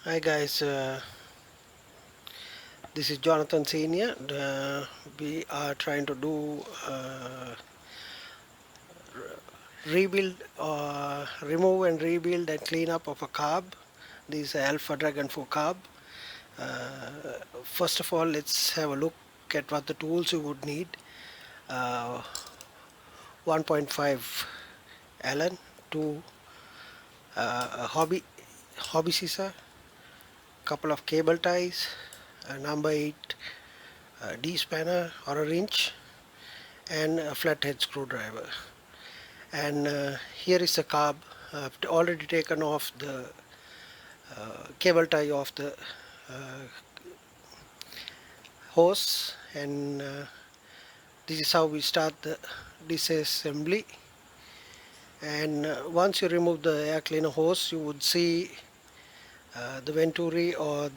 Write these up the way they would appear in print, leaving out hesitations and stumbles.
Hi guys, this is Jonathan Senior. We are trying to do rebuild, remove and rebuild and clean up of a carb. This is Alpha Dragon 4 carb. First of all, let's have a look at what the tools you would need. Uh, 1.5 Allen, two a hobby scissor, couple of cable ties, a number 8 D spanner or a wrench, and a flathead screwdriver. And here is a carb. I've already taken off the cable tie of the uh, hose, and this is how we start the disassembly. And once you remove the air cleaner hose, you would see the venturi, or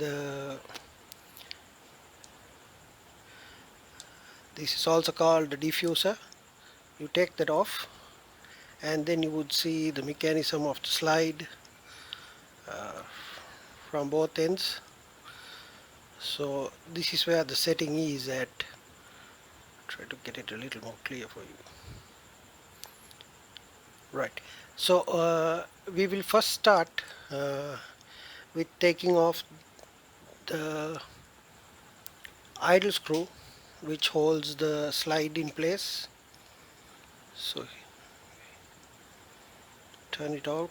this is also called the diffuser. You take that off, and then you would see the mechanism of the slide uh, from both ends. So this is where the setting is at. Try to get it a little more clear for you. Right. So we will first start with taking off the idle screw which holds the slide in place. So turn it out,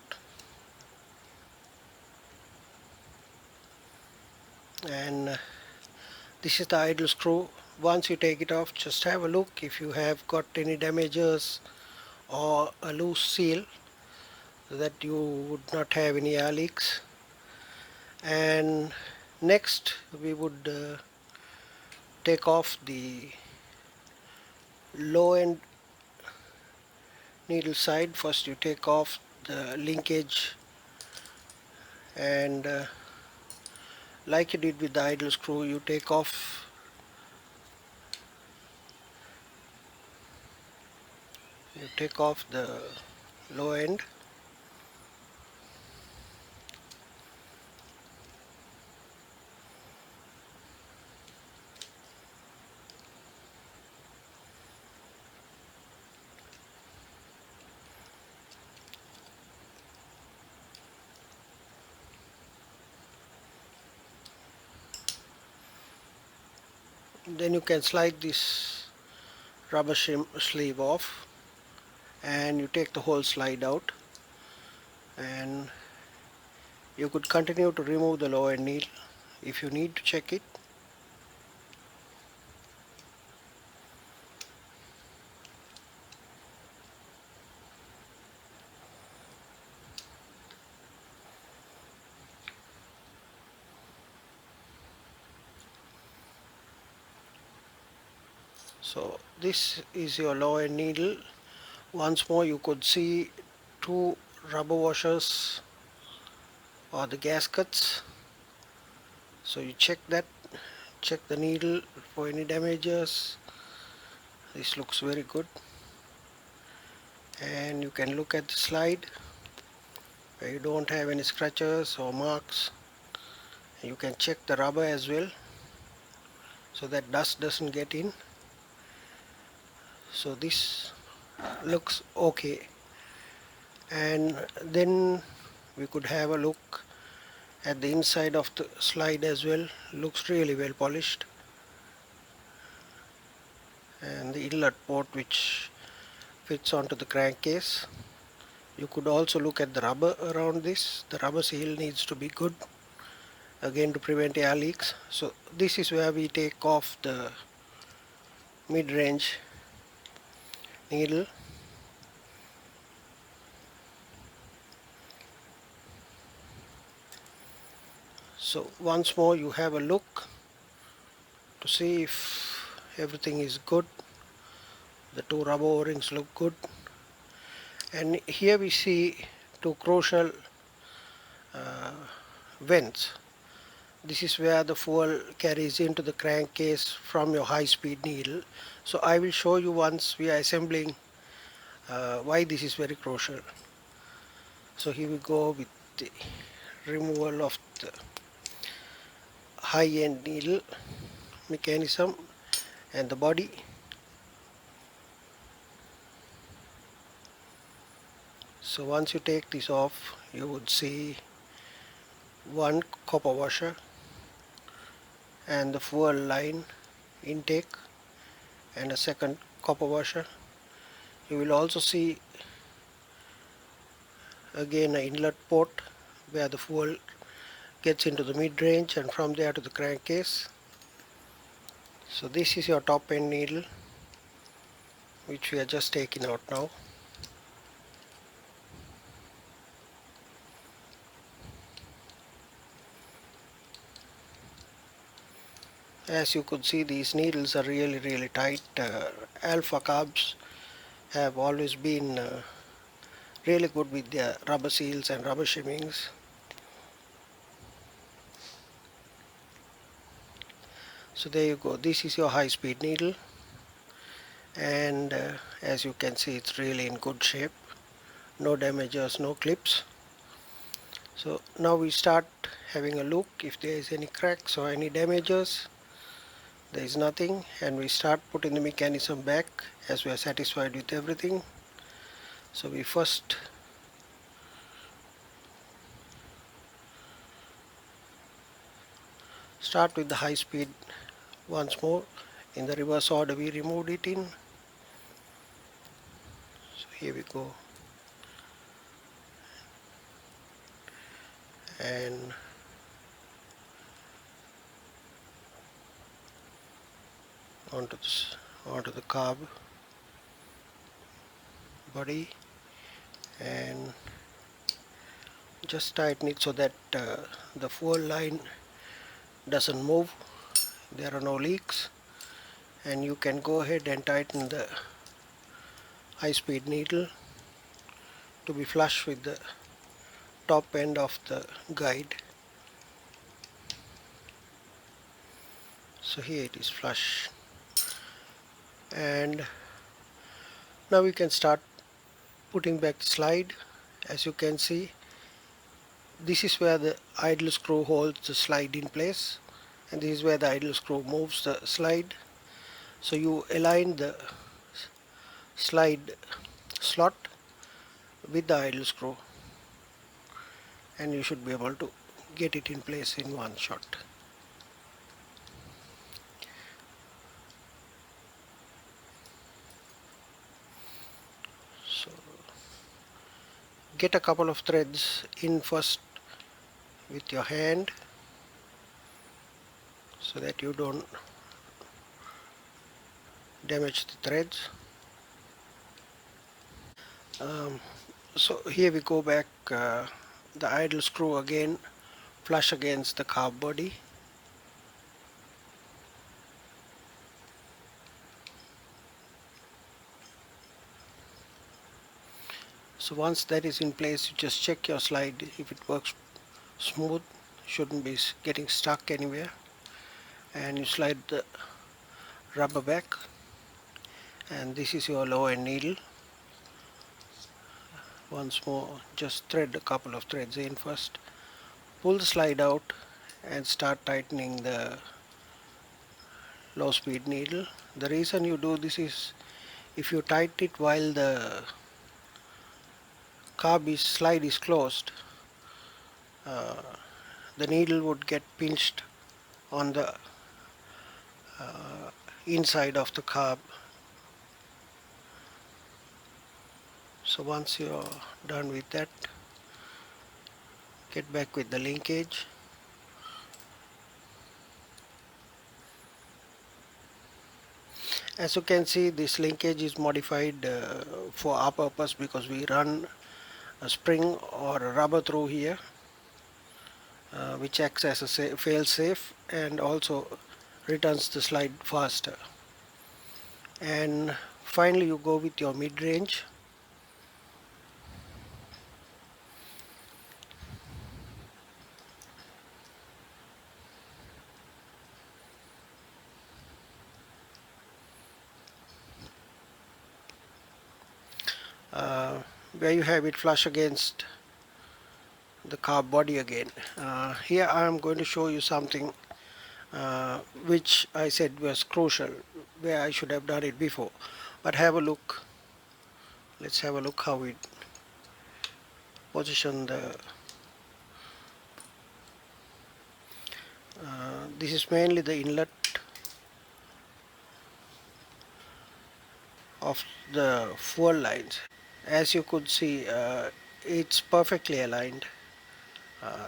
and this is the idle screw. Once you take it off, just have a look if you have got any damages or a loose seal, so that you would not have any air leaks. And next we would take off the low end needle side. First you take off the linkage, and like you did with the idle screw, you take off the low end, then you can slide this rubber sleeve off, and you take the whole slide out, and you could continue to remove the low end needle if you need to check it. So this is your low end needle. Once more, you could see two rubber washers or the gaskets. So you check the needle for any damages. This looks very good, and you can look at the slide where you don't have any scratches or marks. You can check the rubber as well, so that dust doesn't get in. So this looks okay, and then we could have a look at the inside of the slide as well. Looks really well polished, and the inlet port which fits onto the crankcase. You could also look at the rubber around this. The rubber seal needs to be good, again, to prevent air leaks. So this is where we take off the mid-range needle. So once more you have a look to see if everything is good. The two rubber O-rings look good, and here we see two crucial vents. This is where the fuel carries into the crankcase from your high-speed needle. So I will show you once we are assembling why this is very crucial. So here we go with the removal of the high-end needle mechanism and the body. So once you take this off, you would see one copper washer and the fuel line intake and a second copper washer. You will also see again an inlet port where the fuel gets into the mid-range and from there to the crankcase. So this is your top end needle, which we are just taking out now. As you could see, these needles are really tight. Alpha carbs have always been really good with their rubber seals and rubber shimmings. So there you go, this is your high speed needle, and as you can see, it's really in good shape, no damages, no clips. So now we start having a look if there is any cracks or any damages. There is nothing, and we start putting the mechanism back as we are satisfied with everything. So we first start with the high speed once more. In the reverse order we removed it in. So here we go, and onto the carb body, and just tighten it so that the fuel line doesn't move, there are no leaks, and you can go ahead and tighten the high speed needle to be flush with the top end of the guide. So here it is flush, and now we can start putting back the slide. As you can see, this is where the idle screw holds the slide in place, and this is where the idle screw moves the slide. So you align the slide slot with the idle screw, and you should be able to get it in place in one shot. So get a couple of threads in first with your hand so that you don't damage the threads. So here we go back the idle screw again flush against the carb body. So once that is in place, you just check your slide if it works smooth, shouldn't be getting stuck anywhere, and you slide the rubber back, and this is your low end needle. Once more, just thread a couple of threads in first, pull the slide out and start tightening the low speed needle. The reason you do this is if you tighten it while the slide is closed, the needle would get pinched on the inside of the carb. So once you're done with that, get back with the linkage. As you can see, this linkage is modified for our purpose because we run a spring or a rubber through here, which acts as a fail-safe and also returns the slide faster. And finally, you go with your mid-range. Where you have it flush against the carb body again. Here I am going to show you something which I said was crucial, where I should have done it before. But have a look. Let's have a look how we position the. This is mainly the inlet of the fuel lines. As you could see, it's perfectly aligned.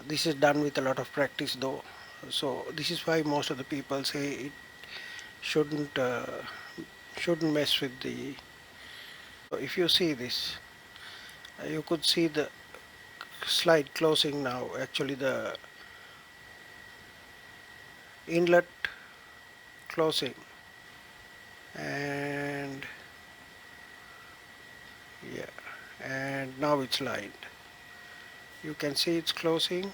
This is done with a lot of practice though, so this is why most of the people say it shouldn't shouldn't mess with the. So if you see this, you could see the slide closing now. Actually, the inlet closing, and yeah, and now it's lined. You can see it's closing,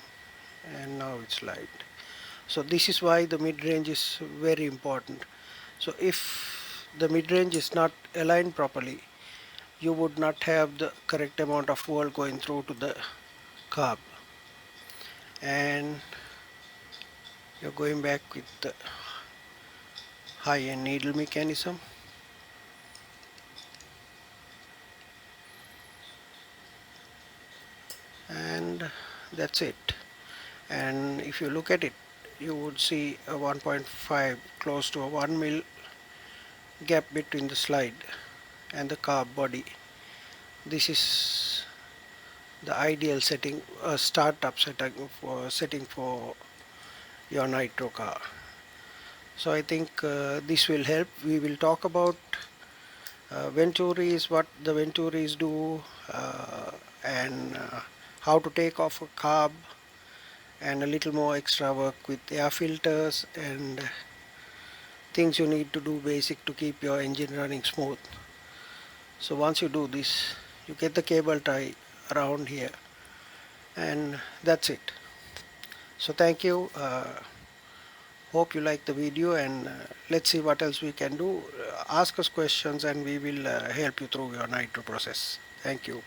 and now it's lined. So this is why the mid-range is very important. So if the mid-range is not aligned properly, you would not have the correct amount of fuel going through to the carb, and you're going back with the high-end needle mechanism. And that's it. And if you look at it, you would see a 1.5 close to a 1 mil gap between the slide and the carb body. This is the ideal setting, startup setting for your nitro car. So I think this will help. We will talk about Venturis, what the Venturis do, and how to take off a carb, and a little more extra work with air filters and things you need to do basic to keep your engine running smooth. So once you do this, you get the cable tie around here, and that's it. So thank you. Hope you like the video, and let's see what else we can do. Ask us questions and we will help you through your nitro process. Thank you.